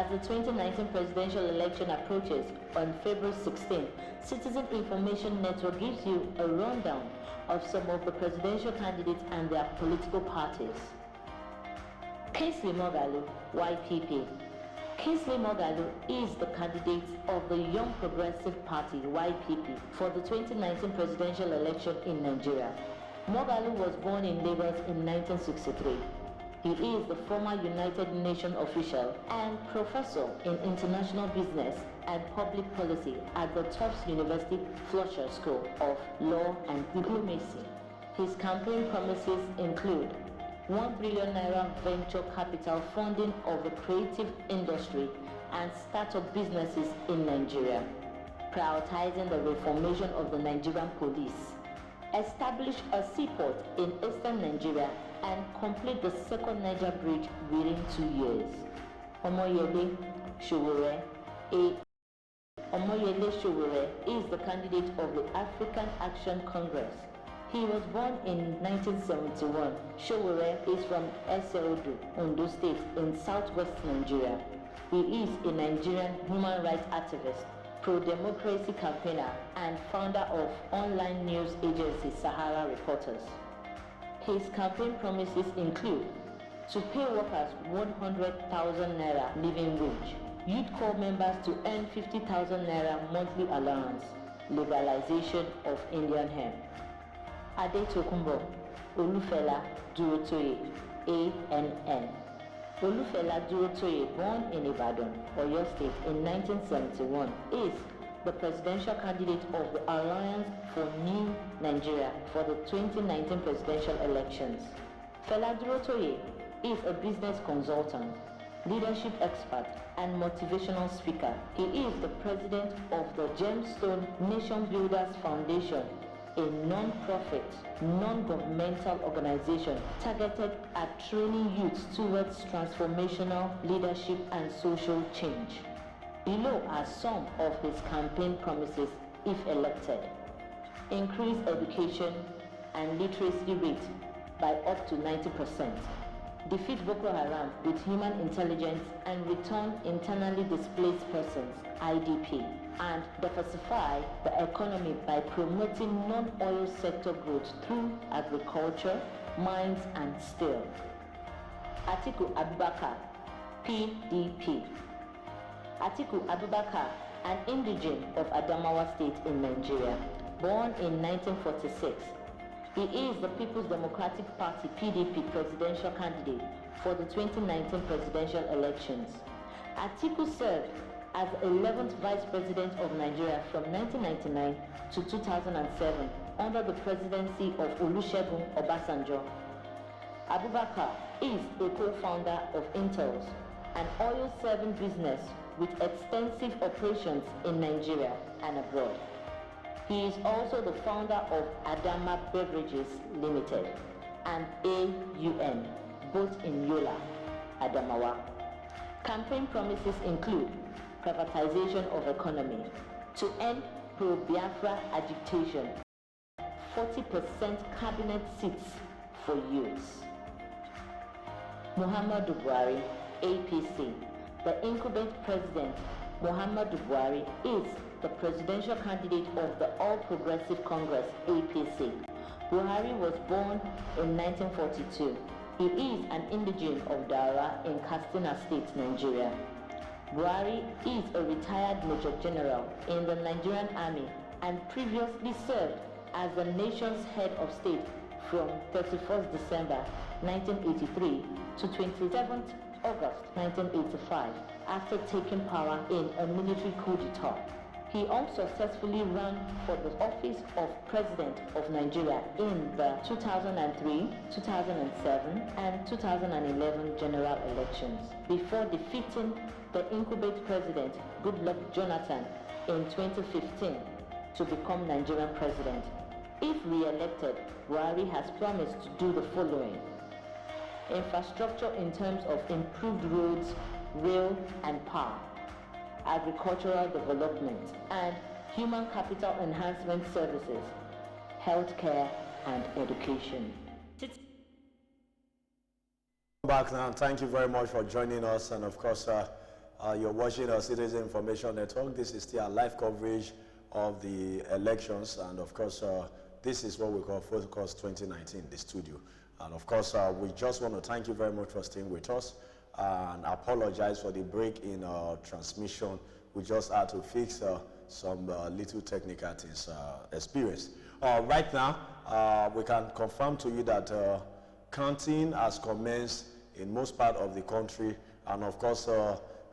As the 2019 presidential election approaches on February 16, Citizen Information Network gives you a rundown of some of the presidential candidates and their political parties. Kingsley Moghalu, YPP. Kingsley Moghalu is the candidate of the Young Progressive Party, YPP, for the 2019 presidential election in Nigeria. Moghalu was born in Lagos in 1963. He is the former United Nations official and professor in international business and public policy at the Tufts University Fletcher School of Law and Diplomacy. His campaign promises include 1 billion naira venture capital funding of the creative industry and startup businesses in Nigeria, prioritizing the reformation of the Nigerian police, establish a seaport in eastern Nigeria, and complete the second Niger bridge within 2 years. Omoyele Sowore is the candidate of the African Action Congress. He was born in 1971. Sowore is from Eseodo, Ondo State in southwest Nigeria. He is a Nigerian human rights activist, pro-democracy campaigner, and founder of online news agency Sahara Reporters. His campaign promises include to pay workers 100,000 naira living wage, youth corps members to earn 50,000 naira monthly allowance, legalization of Indian hemp. Adetokunbo Olufela Durotoye, ANN. Olufela Durotoye, born in Ibadan, Oyo State in 1971, is the presidential candidate of the Alliance for New Nigeria for the 2019 presidential elections. Fela Durotoye is a business consultant, leadership expert, and motivational speaker. He is the president of the Gemstone Nation Builders Foundation, a non-profit, non-governmental organization targeted at training youths towards transformational leadership and social change. Below are some of his campaign promises if elected. Increase education and literacy rate by up to 90%. Defeat Boko Haram with human intelligence and return internally displaced persons, IDP, and diversify the economy by promoting non-oil sector growth through agriculture, mines, and steel. Atiku Abubakar, PDP. Atiku Abubakar, an indigene of Adamawa State in Nigeria, born in 1946. He is the People's Democratic Party PDP presidential candidate for the 2019 presidential elections. Atiku served as 11th Vice President of Nigeria from 1999 to 2007 under the presidency of Olusegun Obasanjo. Abubakar is a co-founder of Intels, an oil-serving business with extensive operations in Nigeria and abroad. He is also the founder of Adama Beverages Limited and AUN, both in Yola, Adamawa. Campaign promises include privatization of economy, to end pro-Biafra agitation, 40% cabinet seats for youths. Muhammadu Buhari, APC. The incumbent president, Muhammadu Buhari, is the presidential candidate of the All Progressive Congress, APC. Buhari was born in 1942. He is an indigene of Dara in Katsina State, Nigeria. Buhari is a retired Major General in the Nigerian Army and previously served as the nation's head of state from 31st December 1983 to 27th August 1985 after taking power in a military coup d'etat. He unsuccessfully ran for the office of President of Nigeria in the 2003, 2007, and 2011 general elections before defeating the incumbent president Goodluck Jonathan in 2015 to become Nigerian president. If re-elected, Buhari has promised to do the following: infrastructure in terms of improved roads, rail and power, agricultural development, and human capital enhancement services, healthcare and education. Back now, thank you very much for joining us, and of course You're watching our Citizen Information Network. This is still a live coverage of the elections, and of course, this is what we call Focus 2019, the studio. And of course, we just want to thank you very much for staying with us and apologize for the break in our transmission. We just had to fix some little technical things experienced. Right now, we can confirm to you that counting has commenced in most part of the country, and of course,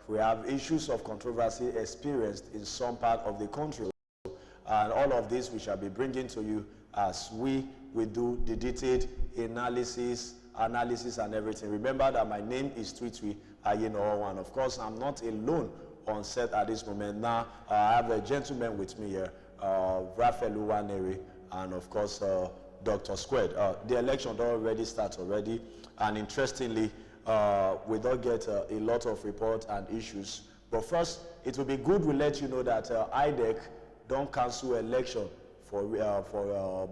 we have issues of controversy experienced in some part of the country. And all of this we shall be bringing to you as we do the detailed analysis and everything. Remember that my name is Twitwi Ayenowo, and of course I'm not alone on set at this moment. Now I have a gentleman with me here, Raphael Uwanere, and of course Dr. Squared. The election already starts already, and interestingly, we don't get a lot of reports and issues. But first, it will be good we let you know that IDEC don't cancel election for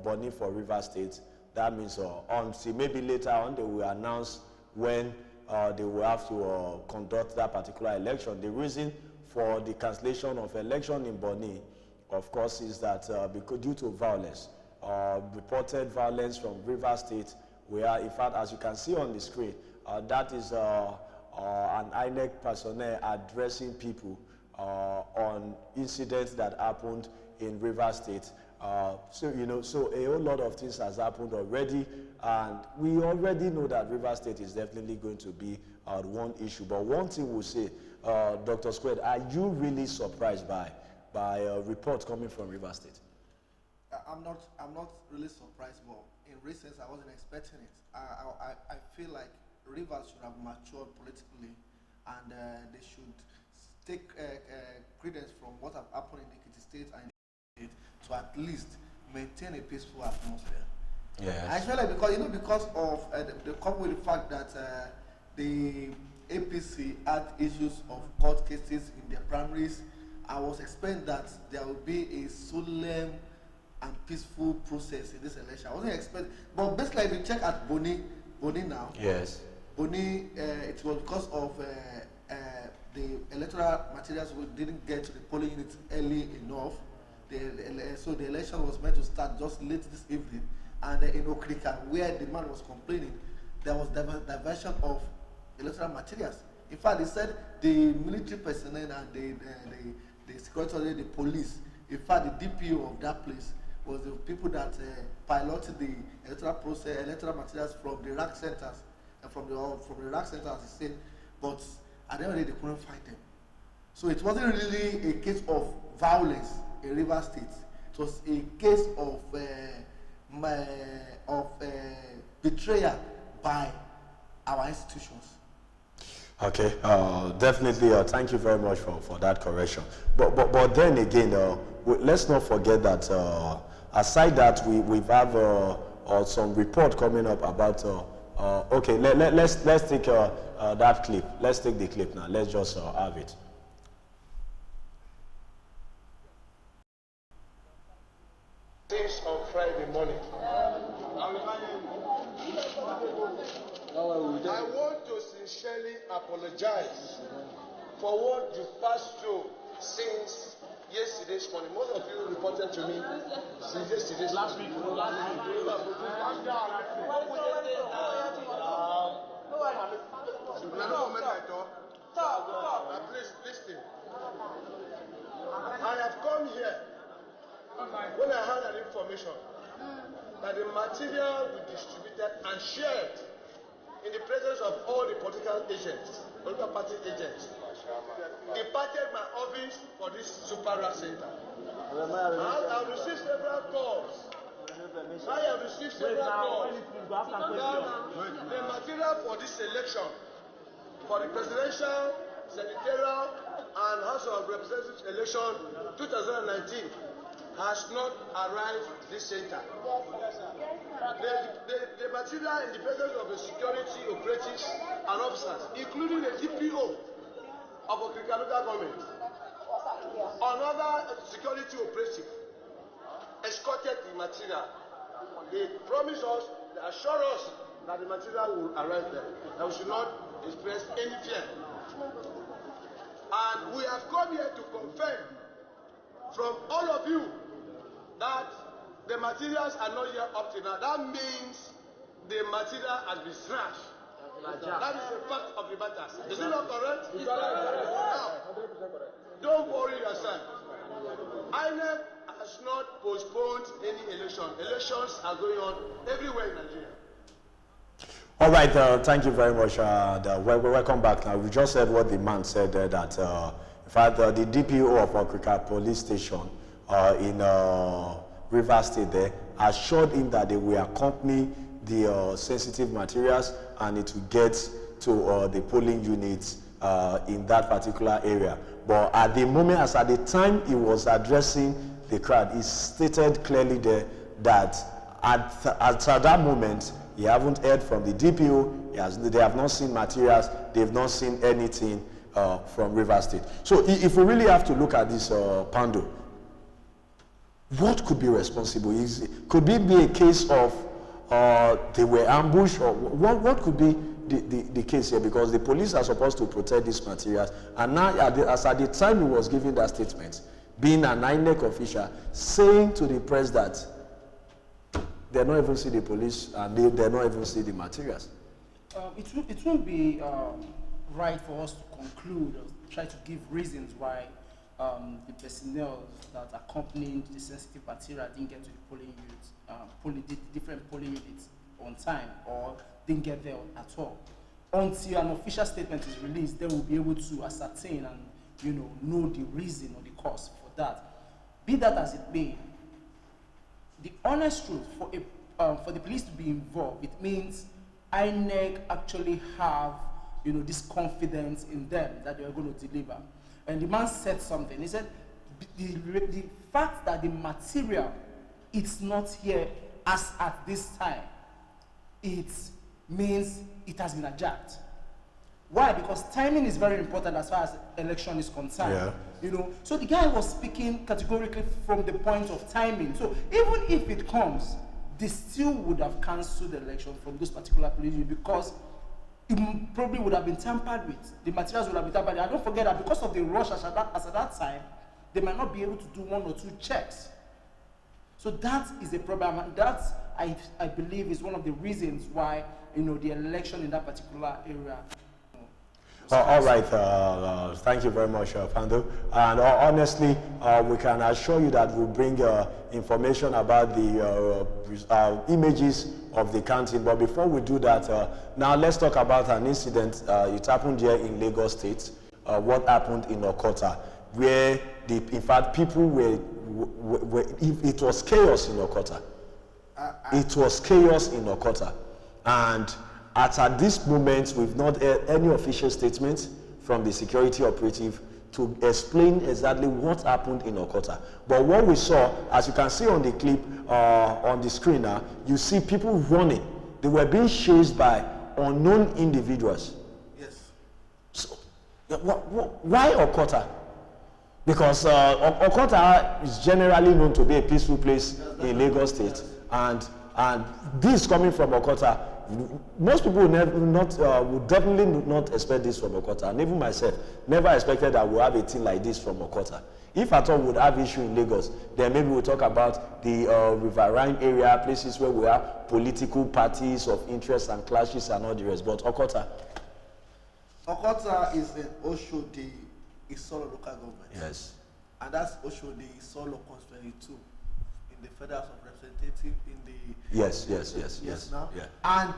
Bonny for Rivers State. That means until maybe later on they will announce when they will have to conduct that particular election. The reason for the cancellation of election in Bonny, of course, is that because due to violence, reported violence from Rivers State, where in fact, as you can see on the screen, that is an INEC personnel addressing people on incidents that happened in Rivers State. So a whole lot of things has happened already, and we already know that Rivers State is definitely going to be one issue. But one thing we'll say, Dr. Squared, are you really surprised by reports coming from Rivers State? I'm not really surprised, but in recent I wasn't expecting it. I feel like Rivers should have matured politically, and they should take credence from what have happened in Ekiti State and to at least maintain a peaceful atmosphere. Yes. I feel like because of the couple with the fact that the APC had issues of court cases in their primaries, I was expecting that there would be a solemn and peaceful process in this election. I wasn't expecting, but basically if you check at Bonny now, yes, Bonny, it was because of the electoral materials didn't get to the polling units early enough. So the election was meant to start just late this evening, and in Okrika, where the man was complaining, there was diversion of electoral materials. In fact, they said the military personnel and the security, the police, in fact, the DPO of that place was the people that piloted the electoral process, electoral materials from the rack centers, and from the rack centers, as they said, but at the end of the day, they couldn't find them. So it wasn't really a case of violence in Rivers State. It was a case of betrayal by our institutions. Okay, definitely. Thank you very much for that correction. But then again, let's not forget that aside that we have some report coming up about. Okay, let's take that clip. Let's take the clip now. Let's just have it. Things on Friday morning. I want to sincerely apologize for what you passed through since yesterday's morning. Most of you reported to me since yesterday's last week. Please listen. I have come here when I had an information that the material will be distributed and shared in the presence of all the political agents, political party agents, departed my office for this super rap center. I have received several calls. The material for this election, for the presidential, senatorial, and House of Representatives election 2019, has not arrived this center. The material in the presence of the security operatives and officers, including the DPO of Okrika local government, another security operative, escorted the material. They promised us, they assured us that the material will arrive there, that we should not express any fear. And we have come here to confirm from all of you that the materials are not yet up to now. That means the material has been slashed. That is a fact of the matter. Is it not correct? It's correct. Now, don't worry yourself. INEC has not postponed any election. Elections are going on everywhere in Nigeria. All right, thank you very much. Welcome back. Now, we just heard what the man said that, in fact, the DPO of Okrika Police Station in Rivers State there assured him that they will accompany the sensitive materials and it will get to the polling units in that particular area. But at the moment, as at the time he was addressing the crowd, he stated clearly there that at that moment, he haven't heard from the DPO, they have not seen materials, they've not seen anything from Rivers State. So if we really have to look at this, Pando, what could be responsible? Could it be a case of they were ambushed, or what could be the case here? Because the police are supposed to protect these materials, and now as at the time he was giving that statement, being an INEC official, saying to the press that they don't even see the police and they don't even see the materials. It won't be right for us to conclude or try to give reasons why the personnel that accompanied the sensitive material didn't get to the polling units, the different polling units on time, or didn't get there at all. Until an official statement is released, they will be able to ascertain and know the reason or the cause for that. Be that as it may, the honest truth, for the police to be involved, it means INEC actually have this confidence in them that they are going to deliver. And the man said something. He said the fact that the material it's not here as at this time, it means it has been adjourned. Why? Because timing is very important as far as election is concerned. Yeah. So the guy was speaking categorically from the point of timing. So even if it comes, they still would have cancelled the election from those particular places because it probably would have been tampered with. The materials would have been tampered with. And don't forget that because of the rush as at that time, they might not be able to do 1 or 2 checks. So that is a problem, and that I believe is one of the reasons why the election in that particular area. All right, thank you very much, Pando. And honestly, we can assure you that we'll bring information about the images of the counting. But before we do that, now let's talk about an incident. It happened here in Lagos State. What happened in Okota, where in fact people were it was chaos in Okota. It was chaos in Okota, and at this moment, we've not heard any official statement from the security operative to explain exactly what happened in Okota. But what we saw, as you can see on the clip on the screen now, you see people running. They were being chased by unknown individuals. Yes. So, why Okota? Because Okota is generally known to be a peaceful place in Lagos State, and this coming from Okota. Most people would definitely not expect this from Okota, and even myself never expected that we'll have a thing like this from Okota. If at all we would have issue in Lagos, then maybe we'll talk about the riverine area, places where we have political parties of interest and clashes and all the rest. But Okota is in Oshodi, Isolo local government. Yes. And that's Oshodi, Isolo constituency 2 in the Federal House of Representatives in the Yes. Now, yeah. And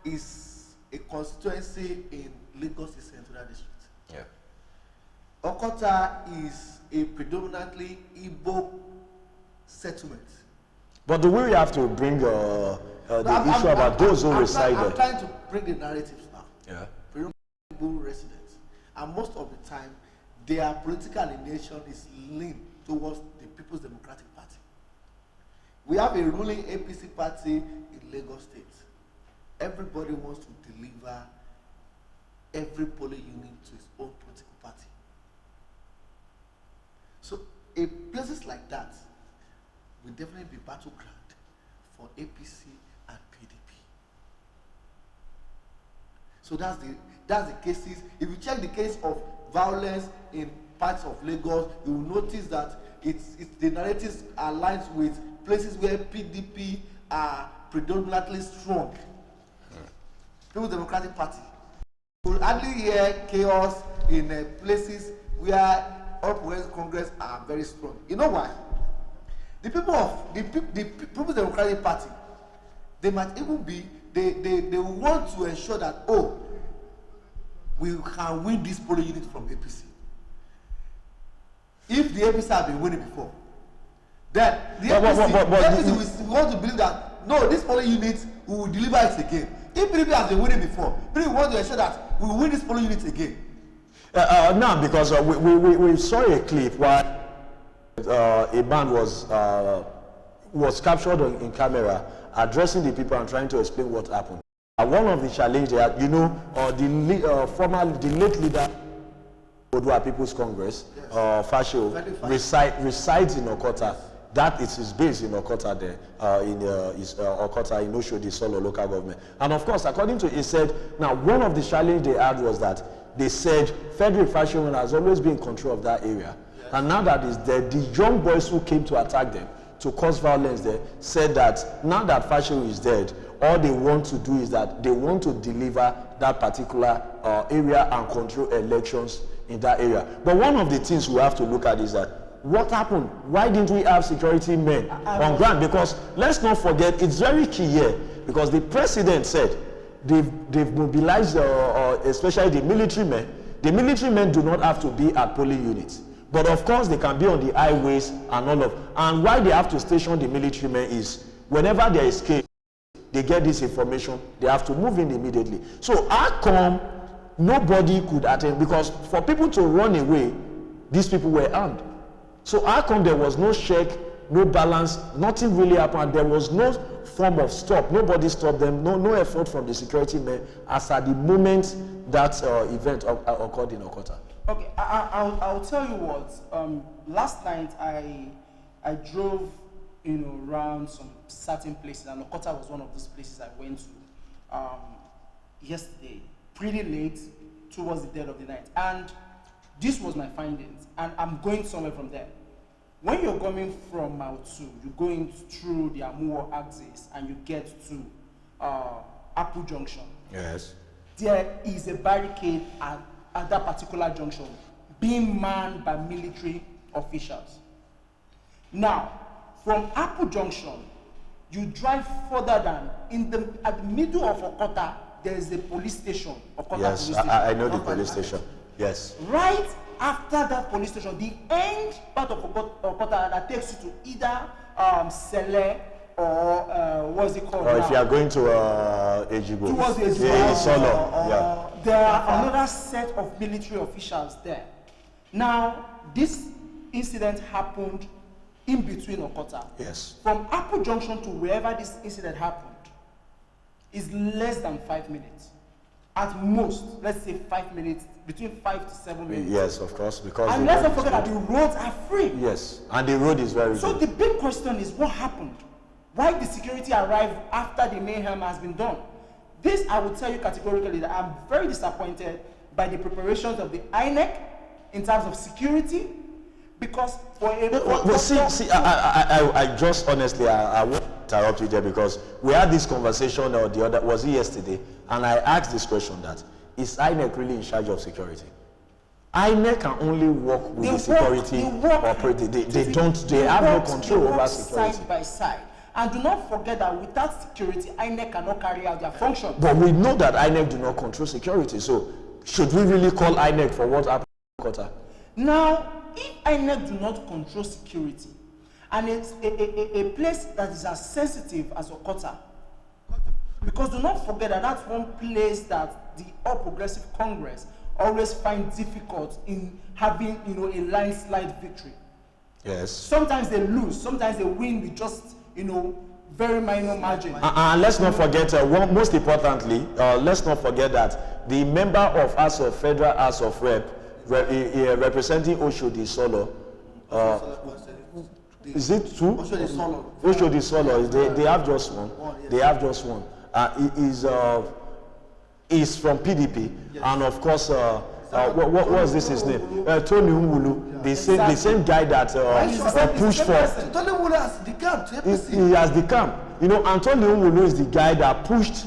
is a constituency in Lagos Central District. Yeah. Okota is a predominantly Igbo settlement. But do we have to bring the issue about those who reside there? I'm trying to bring the narratives now. Yeah. Predominantly Igbo residents, and most of the time, their political alienation is linked towards the People's Democratic Party. We have a ruling APC party in Lagos State. Everybody wants to deliver every polling unit to his own political party. So, places like that will definitely be battleground for APC and PDP. So that's the cases. If you check the case of violence in parts of Lagos, you will notice that the narratives aligns with places where PDP are predominantly strong. People's Democratic Party. You will hardly hear chaos in places where All Progressive Congress are very strong. You know why? The People's Democratic Party, they might even be, they want to ensure that, oh, we can win this polling unit from APC. If the APC have been winning before, then the APC we want to believe that, no, this polling unit, we will deliver it again. If PDP has been winning before, PDP want to ensure that we will win this polling unit again. Now, because we saw a clip where a man was captured in camera addressing the people and trying to explain what happened. One of the challenges, you know, the late leader of Odua People's Congress, Fascio, resides in Okota. That is his base in Okota there, in Okota in Oshodi Solo local government. And of course, according to he said, now one of the challenges they had was that they said Frederick Fascio has always been in control of that area. Yes. And now that is dead, the young boys who came to attack them, to cause violence there, said that now that Fascio is dead, all they want to do is that they want to deliver that particular area and control elections in that area. But one of the things we have to look at is that what happened? Why didn't we have security men on ground? Because let's not forget, it's very key here, because the president said they've mobilized, especially the military men. The military men do not have to be at polling units. But of course, they can be on the highways and all of. And why they have to station the military men is whenever they escape, they get this information, they have to move in immediately. So how come nobody could attend? Because for people to run away, these people were armed. So how come there was no check, no balance, nothing really happened? There was no form of stop. Nobody stopped them. No effort from the security men as at the moment that event occurred in Okota. Okay, I'll tell you what. Last night I drove, you know, around some certain places, and Okota was one of those places I went to yesterday, pretty late, towards the dead of the night, and this was my findings, and I'm going somewhere from there. When you're coming from Mount 2, you're going through the Amuwo axis, and you get to Apple Junction. Yes. There is a barricade at that particular junction, being manned by military officials. Now, from Apple Junction, you drive further than at the middle of Okota, there is a police station. Okota yes, police station. I know the police station. Yes. Right after that police station, the end part of Okota that takes you to either Sele or what's it called? Or now? if you are going to Ejibo. Towards Ejibo. Solo. Yeah. There are another set of military officials there. Now, this incident happened in between Okota. Yes. From Apple Junction to wherever this incident happened is less than 5 minutes. At most, let's say 5 minutes, between 5 to 7 minutes. Yes, of course, because and let's not forget that the roads are free. Yes, and the road is very So good. the big question is what happened? Why the security arrived after the mayhem has been done? This, I will tell you categorically that I'm very disappointed by the preparations of the INEC in terms of security, because for a... I just honestly, I won't interrupt you there, because we had this conversation or the other, was it yesterday? And I asked this question that, is INEC really in charge of security? INEC can only work with the security operator. They have no control over security. Side by side. And do not forget that without security, INEC cannot carry out their function. But we know that INEC do not control security. So should we really call INEC for what happened in Okota? Now, if INEC do not control security, and it's a place that is as sensitive as Okota, because do not forget that that's one place that the All Progressive Congress always find difficult in having, you know, a landslide victory. Yes. Sometimes they lose, sometimes they win with just, you know, very minor margin. And let's not forget, most importantly, let's not forget that the member of House of Federal House of representing Oshodi Solo, is it two? Oshodi Solo. They have just one. They have just one. Is from PDP, yes. And of course what was this his name? Tony Nwulu, the same guy that pushed for. Tony Nwulu has the camp to APC. He has the camp. You know, Anthony Nwulu is the guy that pushed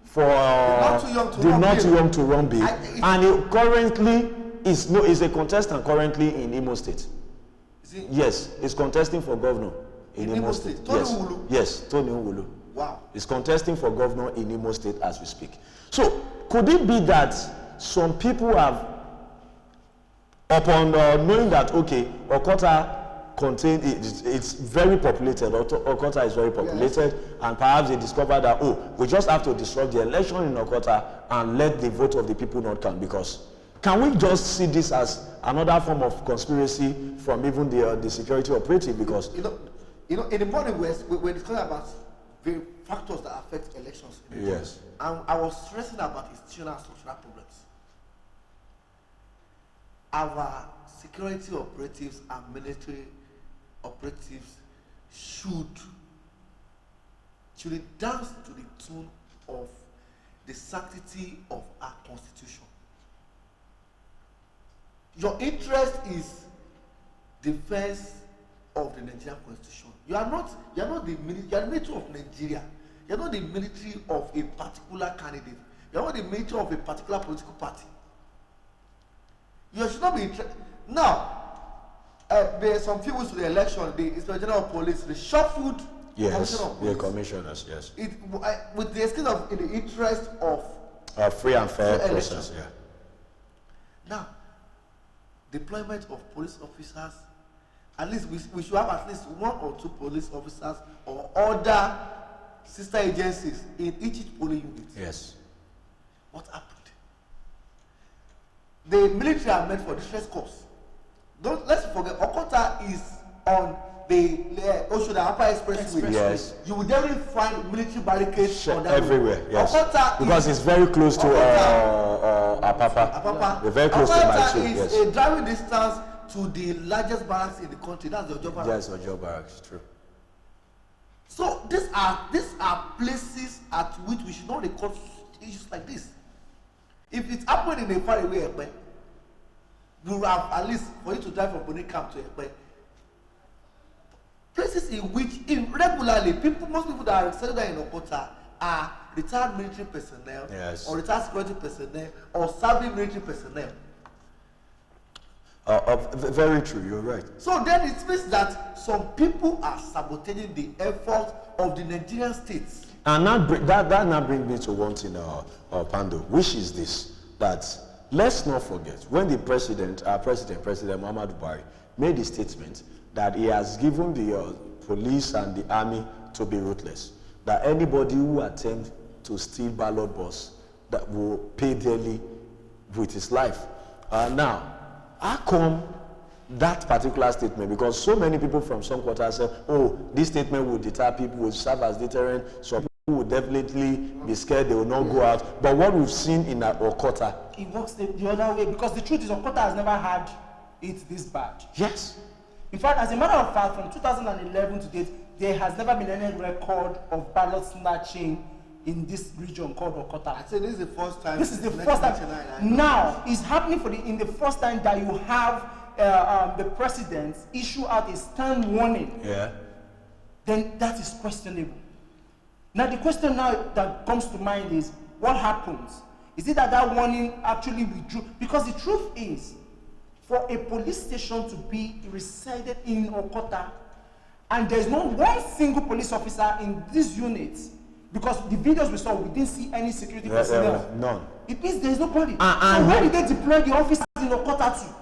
for the not too young to run big, and he currently is a contestant currently in Imo State. Yes, he's contesting for governor in Imo State. Tony Nwulu? Yes, Tony Nwulu. Wow. He's contesting for governor in Imo State as we speak. So, could it be that some people have, upon knowing that, okay, Okota it's very populated, Okota is very populated, yes, and perhaps they discovered that, oh, we just have to disrupt the election in Okota and let the vote of the people not count? Because can we just see this as another form of conspiracy from even the security operative? Because you know, in the morning we're discussing about the factors that affect elections. Yes. And I was stressing about institutional and structural problems. Our security operatives and military operatives should dance to the tune of the sanctity of our constitution. Your interest is defense of the Nigerian constitution. You are not the military. You are the military of Nigeria. You are not the military of a particular candidate. You are not the military of a particular political party. You should not be interested. Now, there are some few weeks to the election. The Inspector General of Police reshuffled the commissioners. Yes. With the excuse of in the interest of free and fair process. Yeah. Now, deployment of police officers. At least we should have at least 1 or 2 police officers or other sister agencies in each polling unit. Yes. What happened? The military are meant for distress corps. Let's forget, Okota is on the Oshoda Upper Expressway. Yes. You will definitely find military barricades everywhere. Yes. Okota because it's very close to Apapa. We're very close to my is yes. a driving distance to the largest barracks in the country. That's the Ojo Barracks. Yes, Ojo Barracks, true. So these are places at which we should not record issues like this. If it's happening in a far away Ekpe, we will have at least for you to drive from Boni Camp to Ekpe. Places in which regularly most people that are settled in Okota are retired military personnel, yes, or retired security personnel or serving military personnel. Very true, you're right. So then it means that some people are sabotaging the effort of the Nigerian states. And that now brings me to one thing, Pando, which is this, that let's not forget, when the President Muhammadu Buhari, made the statement that he has given the police and the army to be ruthless, that anybody who attempts to steal ballot box that will pay dearly with his life. Now, how come that particular statement? Because so many people from some quarters say, oh, this statement will deter people, will serve as deterrent, so people will definitely be scared, they will not go out. But what we've seen in Okota, it works the other way, because the truth is Okota has never had it this bad. Yes. In fact, as a matter of fact, from 2011 to date, there has never been any record of ballot snatching in this region called Okota. I say this is the first time. This is the first time. Now, it's happening in the first time that you have the president issue out a stern warning. Yeah. Then that is questionable. Now, the question now that comes to mind is, what happens? Is it that warning actually withdrew? Because the truth is, for a police station to be resided in Okota, and there's not one single police officer in this unit, because the videos we saw, we didn't see any security personnel. None. It means there's nobody. So where did they deploy the officers in Okota to?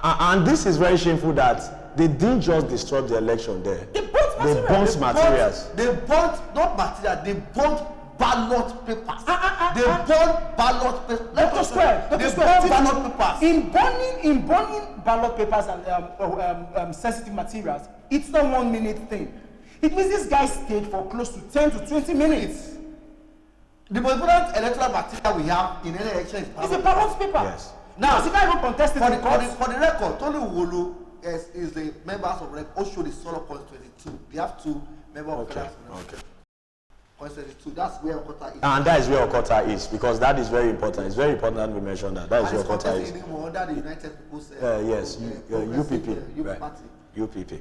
And this is very shameful that they didn't just disrupt the election there. They burnt materials. They burnt not material. They burnt ballot papers. They burnt ballot papers. Dr. Square. They burnt ballot papers. In burning ballot papers and sensitive materials, it's not 1 minute thing. It means this guy stayed for close to 10 to 20 minutes. The most important electoral material we have in any election is a ballot paper. Yes. Now, the guy even contested for the record, Tony Nwulu is the members of Osho the Solo Constituency 2. They have 2 members of Okay. 172. That's where Okota is. And that is where Okota is, because that is very important. It's very important we mention that. That is where Okota is. Anymore under the United People's Yes, UPP. Youth Party. UPP.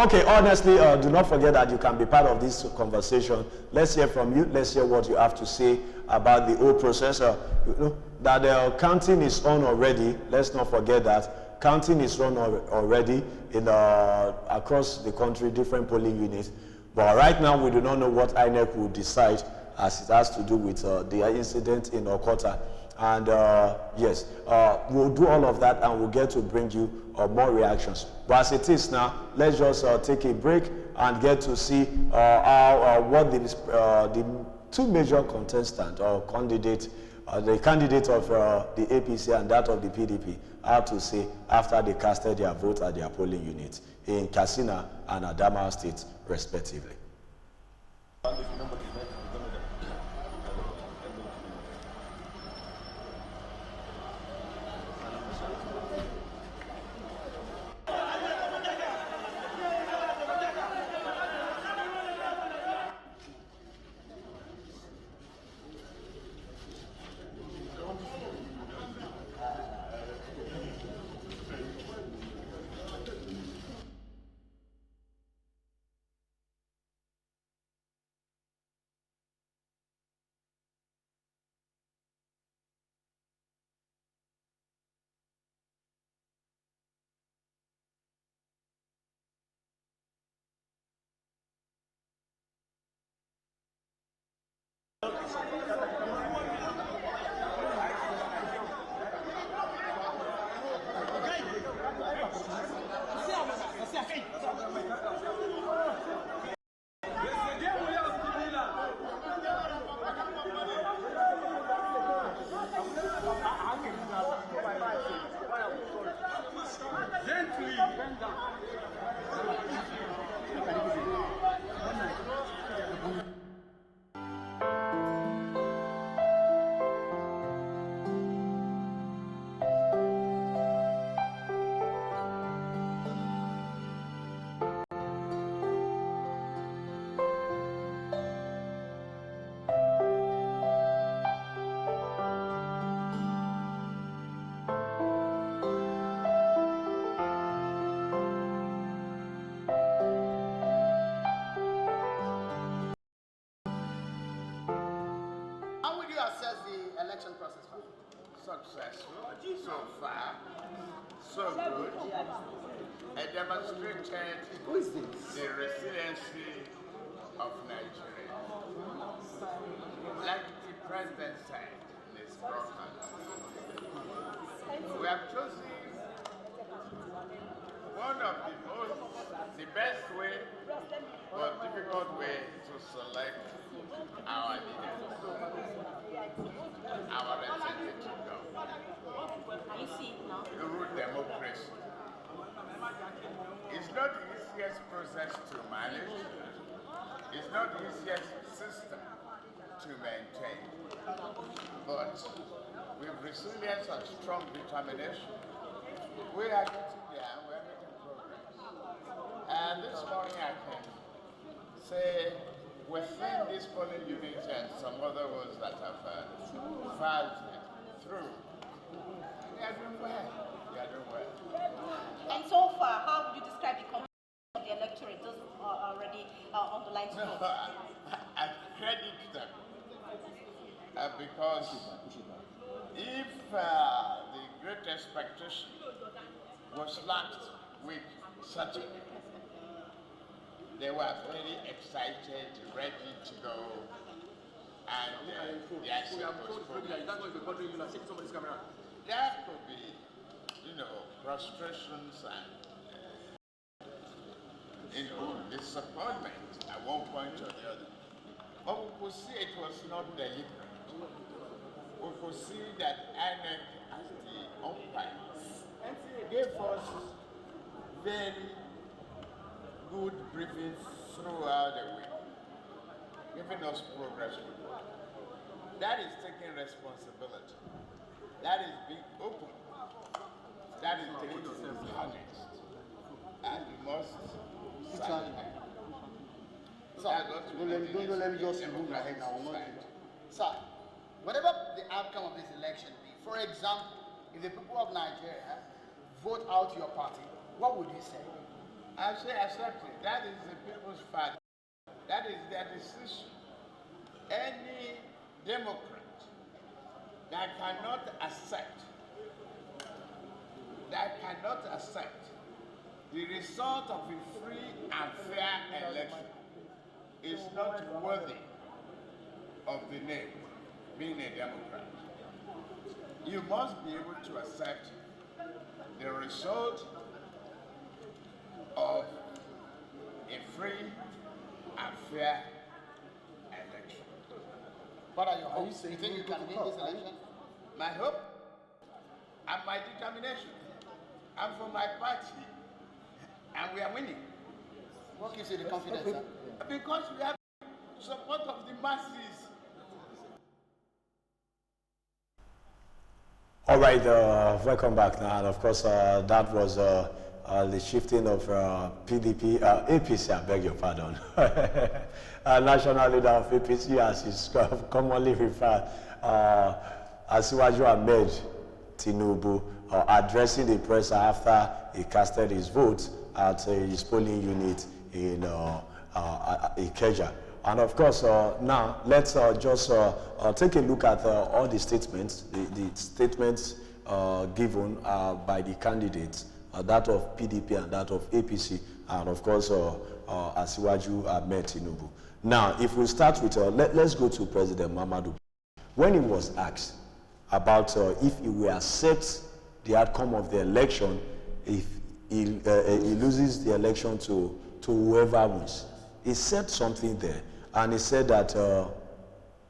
Okay, honestly, do not forget that you can be part of this conversation. Let's hear from you. Let's hear what you have to say about the whole process. That the counting is on already. Let's not forget that counting is on already in across the country, different polling units. But right now, we do not know what INEC will decide as it has to do with the incident in Okota. And yes, we'll do all of that and we'll get to bring you more reactions. But as it is now, let's just take a break and get to see what the two major contestants or candidates, the candidate of the APC and that of the PDP, have to say after they casted their vote at their polling units in Katsina and Adamawa State, respectively. How would you assess the election process? Successful so far, so good. I demonstrated the resiliency of Nigeria. Like the president said in his broadcast, we have chosen one of the best way, but difficult way to select our leaders, our representative government. Through democracy. It's not the easiest process to manage. It's not the easiest system to maintain. But with resilience and strong determination, we are getting there and we're making progress. And this morning I can say within this polling unit and some other ones that have filed through, they are doing well. They are doing well. And so far, how would you describe the composition of the electorate? Those are already on the line to No, I credit them because if the great expectation was last week, Saturday, they were very excited, ready to go, and the accident was there could be, frustrations and, disappointment at one point or the other. But we could see it was not deliberate. We could see that INEC, as the umpire, gave us very good briefings throughout the week, giving us progress report. That is taking responsibility. That is being open. That is taking honest. And we must salute. Sir, don't let me just remove my head now. Sir, whatever the outcome of this election be, for example, if the people of Nigeria vote out your party, what would you say? I say accept it. That is the people's fact. That is their decision. Any Democrat that cannot accept the result of a free and fair election is not worthy of the name being a Democrat. You must be able to accept the result of a free and fair election. What are your hopes? You think you can win this election? My hope and my determination, and for my party, and we are winning. What gives you the confidence, sir? Because we have support of the masses. All right, welcome back now. And of course, that was the shifting of PDP, APC, I beg your pardon. National leader of APC, as is commonly referred, Asiwaju Ahmed Tinubu, addressing the press after he casted his vote at his polling unit in Ikeja. And of course, now let's just take a look at all the statements, the statements given by the candidates, that of PDP and that of APC, and of course, Asiwaju Ahmed Tinubu. Now, if we start with, let's go to President Muhammadu Buhari. When he was asked about if he will accept the outcome of the election, if he loses the election to whoever wins, he said something there. And he said that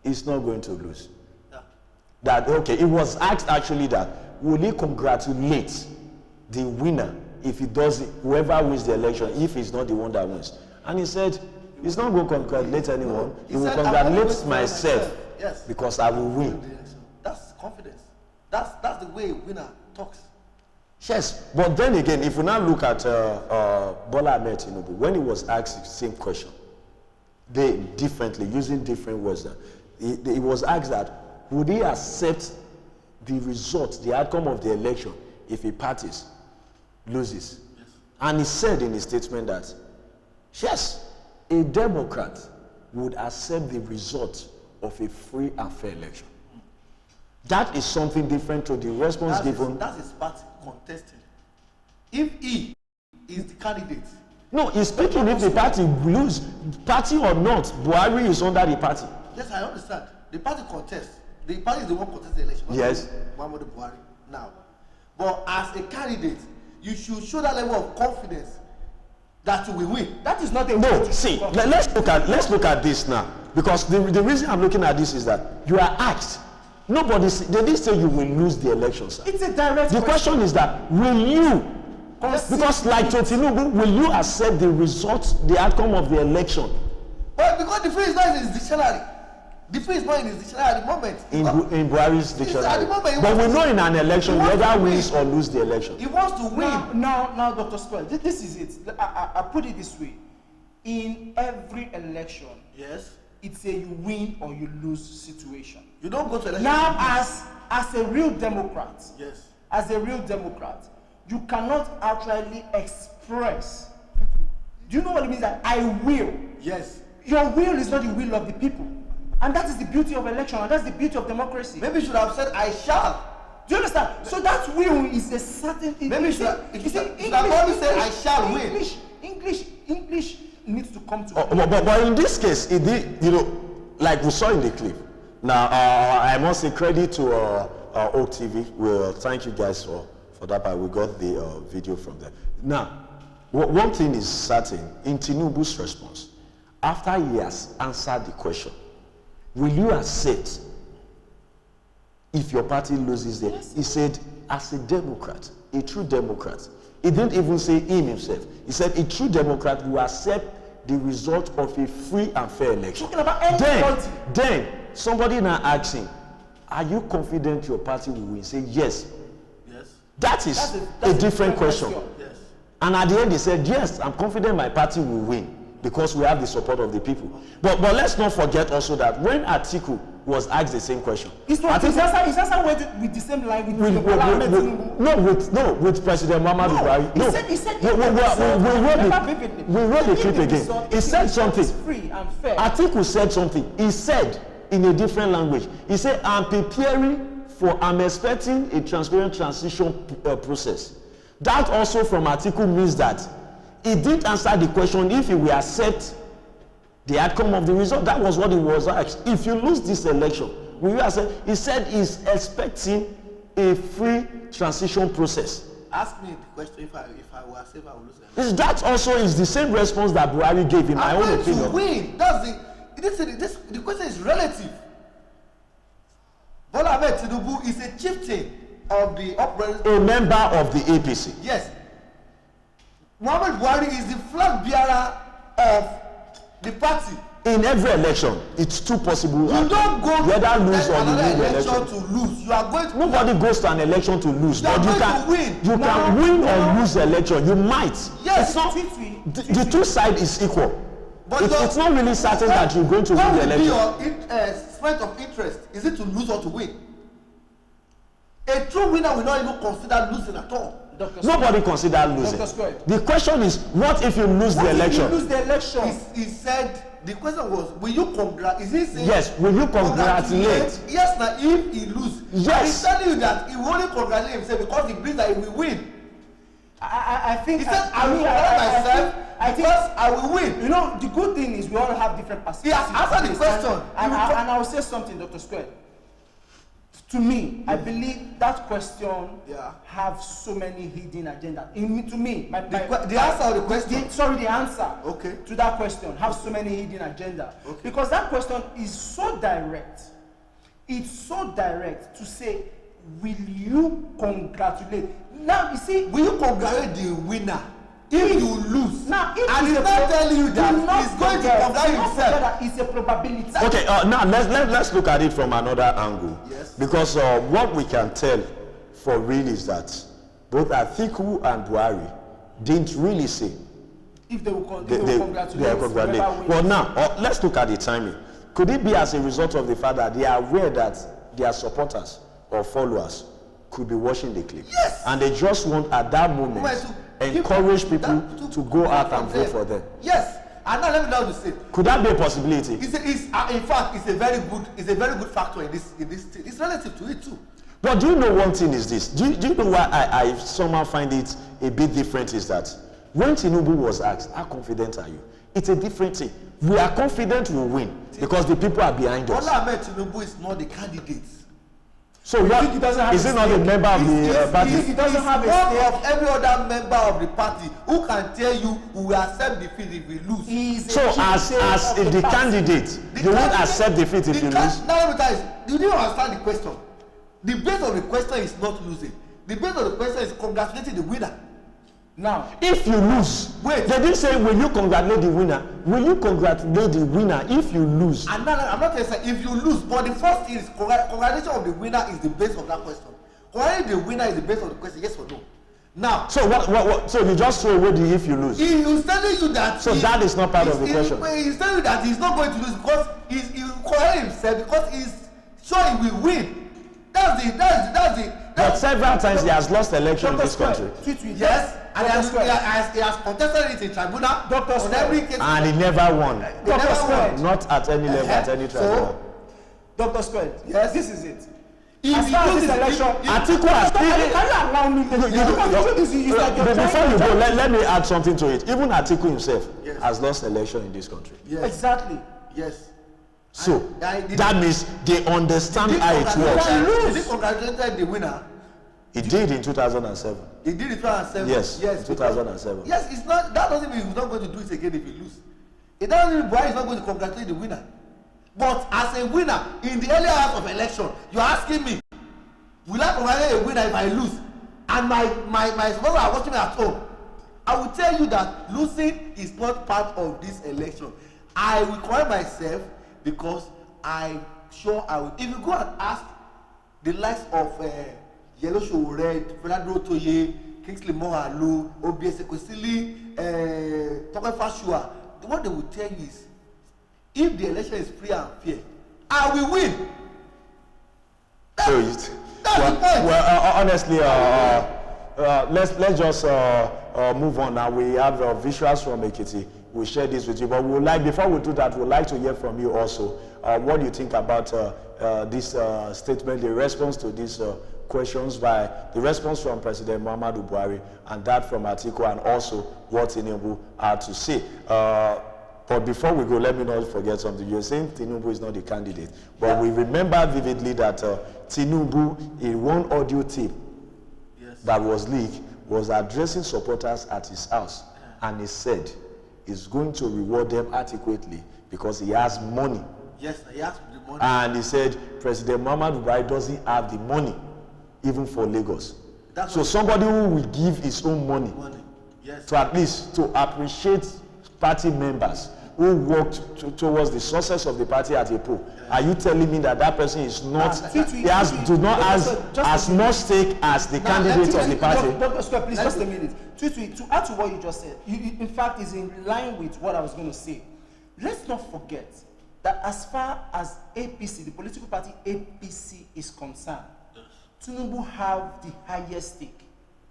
he's not going to lose. Yeah. That, okay, he was asked actually that, will he congratulate the winner if he does it, whoever wins the election, if he's not the one that wins? And he said, he's not going to congratulate anyone. No, he will congratulate myself yes. because I will win. That's confidence. That's the way a winner talks. Yes, but then again, if we now look at Bola Ahmed Tinubu, when he was asked the same question, they differently, using different words. He was asked that, would he accept the result, the outcome of the election, if a party loses? Yes. And he said in his statement that, yes, a Democrat would accept the result of a free and fair election. That is something different to the response given. That's his party contesting. If he is the candidate, no, he's speaking if the party lose, party or not, Buhari is under the party. Yes, I understand. The party contests. The party is the one contesting the election. Yes. Muhammadu Buhari now. But as a candidate, you should show that level of confidence that you will win. That is not a no. See, let's look at this now, because the reason I'm looking at this is that you are asked. Nobody, they didn't say you will lose the election, sir. It's a direct The question is that, will you? Because like Tinubu, will you accept the results, the outcome of the election? Well, because the free is not in his dictionary. The free is not in his dictionary at the moment. In Buhari's dictionary. At the moment, but we know in an election whether wins or lose the election. He wants to win. Now, Dr. Square, this is it. I put it this way. In every election, yes, it's a you win or you lose situation. You don't go to election. Now, as a real Democrat, yes, as a real Democrat, you cannot actually express. Do you know what it means that I will? Yes. Your will is not the will of the people. And that is the beauty of election, and that's the beauty of democracy. Maybe you should have said, I shall. Do you understand? So that will is a certain... Maybe you should have only said, I shall win. English needs to come to... But in this case, it did, you know, like we saw in the clip. Now, I must say credit to Oak TV. We'll thank you guys for that, but we got the video from there. Now, one thing is certain, in Tinubu's response, after he has answered the question, will you accept if your party loses there? Yes. He said, as a Democrat, a true Democrat, he didn't even say him himself. He said, a true Democrat will accept the result of a free and fair election. Talking about Then, somebody now asks him, are you confident your party will win? Say, yes. That is a different question. Yes. And at the end, he said, yes, I'm confident my party will win. because we have the support of the people. But let's not forget also that when Atiku was asked the same question, His answer went with the same line with President Muhammadu Buhari. We wrote the clip again. He said something. Free and fair. Atiku said something. He said in a different language. He said, I'm expecting a transparent transition process. That also from Atiku means that he did answer the question if he will accept the outcome of the result. That was what he was asked. If you lose this election, will you accept? He said he's expecting a free transition process. Ask me the question if I will accept, I will lose it. That also is the same response that Buhari gave in my own opinion. To win. That's the question is relative. Bola Ahmed Tinubu is a chieftain of the upright. A member of the APC. Yes. Muhammad Buhari is the flag bearer of the party. In every election, it's two possible. You don't go whether lose or another win the election to lose. You are going to. Nobody goes to an election to lose, You are but you going can to win. You can win or lose the election. You might. Yes. It's not, the two sides is equal. But it's not really certain that you're going to win the election. What will be your strength of interest? Is it to lose or to win? A true winner will not even consider losing at all. Nobody consider losing. The question is, what if you lose the election? If you lose the election? He said, the question was, will you congratulate? Is he saying? Yes, will you congratulate? Yes, now if he lose. Yes. He's telling you that he will only congratulate himself because he believes that he will win. I think. He said, I will congratulate myself because I will win. You know, the good thing is we all have different perspectives. He has answered the question. And I will say something, Dr. Square. To me, I believe that question have so many hidden agendas. To me, the answer of the question. The answer to that question have so many hidden agendas. Because that question is so direct. It's so direct to say, will you congratulate? Now, you see, will you congratulate the winner? If you lose, now, and he's not telling you that he's going to congratulate himself. It's a probability. Okay, now let's look at it from another angle. Yes. Because what we can tell for real is that both Atiku and Buhari didn't really say if they will congratulate. Well, now let's look at the timing. Could it be as a result of the fact that they are aware that their supporters or followers could be watching the clip? Yes. And they just want at that moment encourage people to go out and vote for them. Yes. And now let me know to say. Could that be a possibility? In fact, it's a very good factor in this. It's relative to it too. But do you know one thing is this? Do you know why I somehow find it a bit different is that when Tinubu was asked, how confident are you? It's a different thing. We are confident we'll win because the people are behind us. Bola Ahmed Tinubu is not the candidate. So what is he not a member of the party? He doesn't have a stake of every other member of the party who can tell you we will accept defeat if we lose. So as the candidate, you won't accept defeat if you lose? Now let me tell you, you didn't understand the question. The base of the question is not losing. The base of the question is congratulating the winner. Now, if you lose, wait, they didn't say will you congratulate the winner. Will you congratulate the winner if you lose? And now, I'm not saying if you lose, but the first thing is congratulation of the winner is the base of that question. Congratulating the winner is the base of the question, yes or no. Now, so what? So you just throw away the if you lose. He's telling you that. So that is not part of the question. He's telling you that he's not going to lose because he congratulates himself because he's sure he will win. That's the. But several times he has lost election in this country. Yes. And he has contested it in tribunal on every case. And he never won. Never won. Not at any level, at any tribunal. So, Dr. Square, yes, this is it. As far as this election, Atiku has before you go, let me add something to it. Even Atiku himself has lost election in this country. Yes. Exactly. Yes. So that means they understand how it works. Did he congratulate the winner? He did in 2007. He did it in 2007? Yes, 2007. Yes, it's not, that doesn't mean he's not going to do it again if he loses. It doesn't mean Buhari is not going to congratulate the winner. But as a winner, in the early hours of election, you're asking me, will I congratulate a winner if I lose? And my supporters are watching me at home. I will tell you that losing is not part of this election. I will congratulate myself because I'm sure I will. If you go and ask the likes of Yellow Show Red, Fernando Toye, Kingsley Mohalo, Obiese Kosili, Toke Fashua, what they will tell you is, if the election is free and fair, I will win. That's the point. Well, honestly, let's just move on now. We have visuals from Ekiti. We'll share this with you, but we would like, before we do that, we'd like to hear from you also. What do you think about this statement, the response to these questions by the response from President Muhammadu Buhari and that from Atiku, and also what Tinubu had to say? But before we go, let me not forget something. You're saying Tinubu is not the candidate, but we remember vividly that Tinubu, in one audio tape that was leaked, was addressing supporters at his house, and he said he's going to reward them adequately because he has money. Yes, he has the money. And he said President Muhammadu Buhari doesn't have the money even for Lagos. So somebody who will give his own money yes, to at least to appreciate party members who worked towards the success of the party at a poll. Are you telling me that that person is not, he has as much stake as the candidate of the party? Please, just a minute. To add to what you just said, in fact, is in line with what I was going to say. Let's not forget that as far as APC, the political party APC is concerned, Tinubu have the highest stake.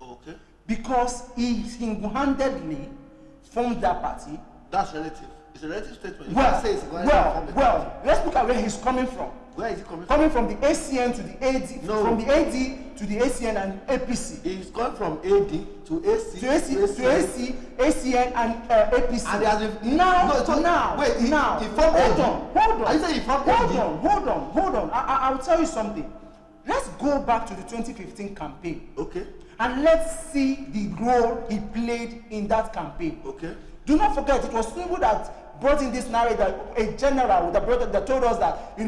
Okay. Because he single-handedly formed that party. That's relative. It's a relative statement. You Well, can't say it's going to well, let's look at where he's coming from. Where is he coming from? Coming from the ACN to the AD, No. from the AD to the ACN and APC. He's going from AD to AC To AC, ACN and APC. And he has a, Now, wait, he formed hold AD. on. Are you saying he formed Hold on. I'll tell you something. Let's go back to the 2015 campaign. Okay. And let's see the role he played in that campaign. Okay. Do not forget, it was Tinubu that brought in this narrative, a general that told us that, a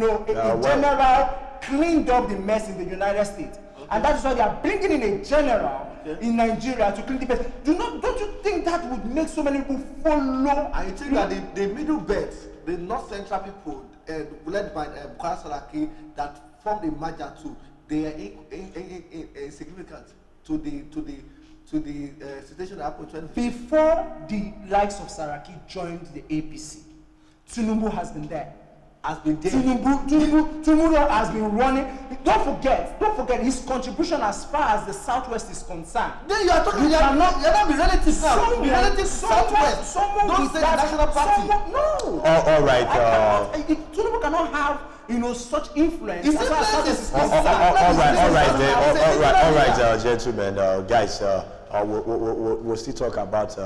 general cleaned up the mess in the United States. Okay. And that is why they are bringing in a general in Nigeria to clean the mess. Don't you think that would make so many people follow? I think that the middle belt, the North Central people, led by Bukola Saraki, that formed the merger too, they are insignificant to the situation that happened Before the likes of Saraki joined the APC, Tinubu has been there. Tinubu has been running. Don't forget his contribution as far as the Southwest is concerned. Then you are talking, you're not the relatives now. The relatives Southwest. Don't say the national party. No. All right. Tinubu cannot have such influence. It's as far as Southwest is concerned. All right, gentlemen, guys. We'll still talk about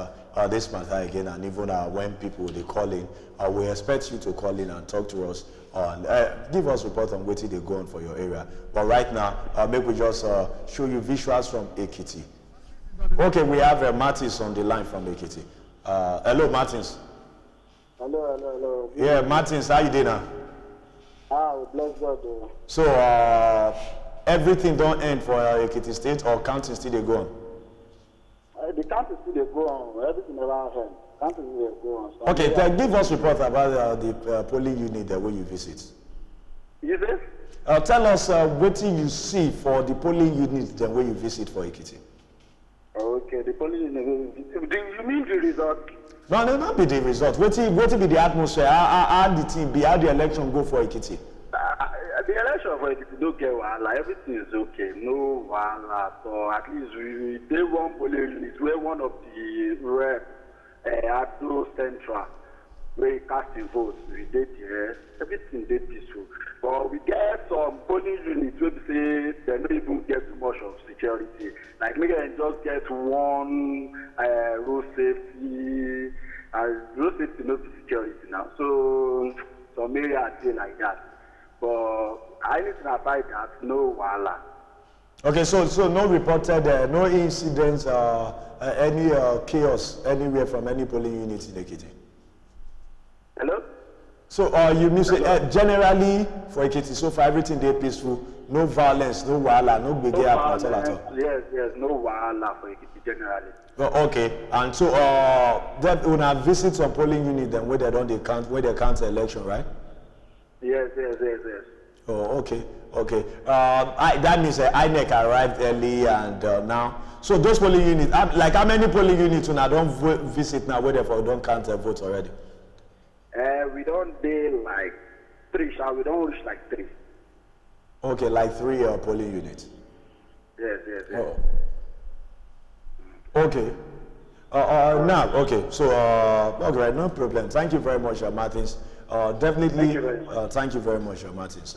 this matter again, and even when people they call in, we expect you to call in and talk to us and give us report on what they go on for your area. But right now, maybe we just show you visuals from Ekiti. Okay, we have Martins on the line from Ekiti. Hello, Martins. Hello. Yeah, Martins, how you doing now? Bless God. So everything don't end for Ekiti State, or county still they go on? The county still they go on. Everything around here. County still they go on. So okay, give us report about the polling unit that where you visit. You say? Tell us what you see for the polling unit that where you visit for Ekiti. Okay, the polling unit. You mean the result? No, not be the result. What be the atmosphere? How the team be? How the election go for Ekiti? The election for Ekiti don't get wahala. Everything is okay. No wahala. So at least we did one polling unit where one of the rep Ado Central where casting votes. We did here. Everything did peaceful. But we get some polling units where we say they don't even get too much of security. Like maybe they just get one road safety. Road safety no be security now. So some areas dey like that. But anything about that, no wahala. Okay, so no reported, no incidents, any chaos anywhere from any polling unit in Ekiti. Hello? So you mean generally for Ekiti, so far everything they peaceful, no violence, no wahala, no big at all. Yes, no wahala for Ekiti generally. Okay, and so that when I visit some polling unit, then where they count the election, right? Yes. Oh, okay. That means INEC arrived early and now. So those polling units, like how many polling units when I don't visit now, where therefore don't count their votes already? We don't day like 3, shall we don't reach like 3. Okay, like 3 polling units. Yes. Oh. Okay. Now, okay. So, okay, no problem. Thank you very much, Martins. Definitely. Thank you very much. Thank you very much, Martins.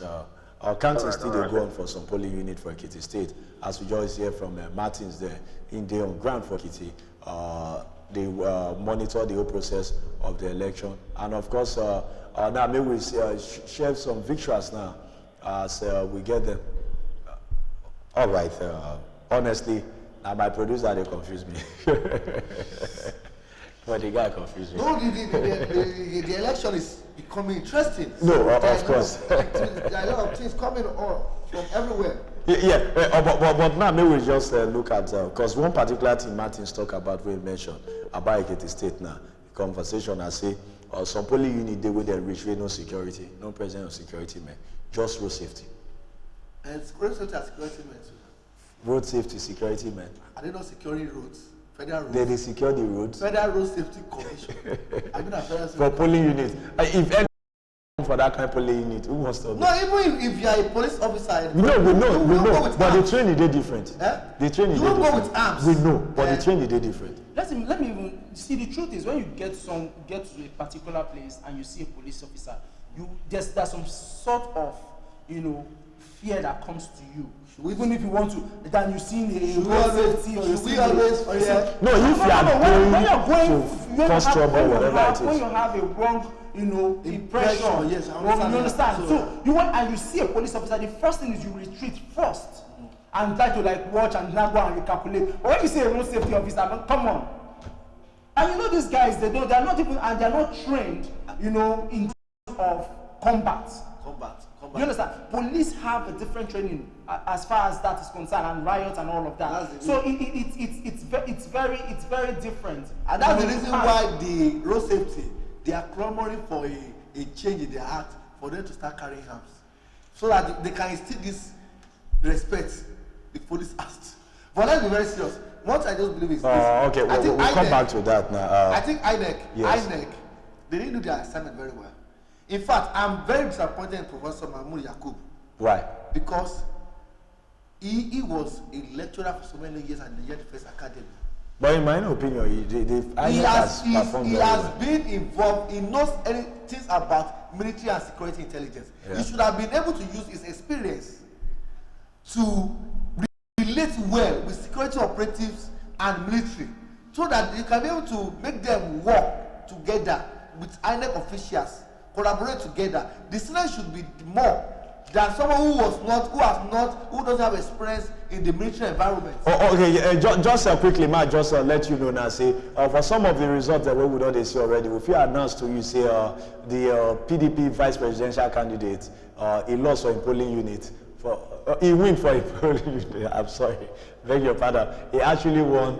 Our county still go on for some polling unit for Ekiti State, as we just hear from Martins there. In the on ground for Ekiti, they monitor the whole process of the election, and of course, now maybe we share some victories now as we get them. All right. Honestly, now my producer they confuse me. But the guy confused me. No, the election is becoming interesting. No, of course. There are a lot of things coming on from everywhere. But now maybe we just look at, because one particular thing Martins talk about, we mentioned about Ekiti State now, the conversation I say, some polling unit, they will reach no security, no presence of security, man, just road safety. And road safety and security men too. Road safety, security, man. Are they not securing roads? Federal roads? They secure the roads. Federal Road Safety Commission. I mean, for polling units. If any for that kind of polling unit, who wants to? No, even if you are a police officer. We know. But the training is different. Eh? The training is different. You don't go with arms. We know, but the training is different. Let me even see. The truth is, when you get to a particular place and you see a police officer, there's some sort of fear that comes to you. Even if you want to, then you see a road safety or you see fear. No, if you are going to cause trouble, whatever it is. When you have a wrong, impression. Yes, you understand. So you want and you see a police officer, the first thing is you retreat first and try to watch and now go and recalculate. But when you see a road safety officer, come on. And these guys, they're not even, and they're not trained, in terms of combat. You understand? Police have a different training as far as that is concerned, and riots and all of that. So it's very different. And that's the reason why the road safety, they are clamoring for a change in their act for them to start carrying arms, so that they can instill this respect the police asked. But let's be very serious. What I just believe is this. Okay, we'll come back to that now. I think INEC, they didn't do their assignment very well. In fact, I'm very disappointed in Professor Mahmoud Yakub. Why? Because he was a lecturer for so many years at the Nigerian Defense Academy. But in my own opinion, he has been involved. He knows things about military and security intelligence. Yeah. He should have been able to use his experience to relate well with security operatives and military, so that you can be able to make them work together with INEC officials, collaborate together. The students should be more than someone who doesn't have experience in the military environment. Okay, just quickly, Matt, just let you know now, say, for some of the results that we would not see already, if you announce to you, say, the PDP vice presidential candidate, he lost for a polling unit, he win for a polling unit, I'm sorry, beg your pardon, he actually won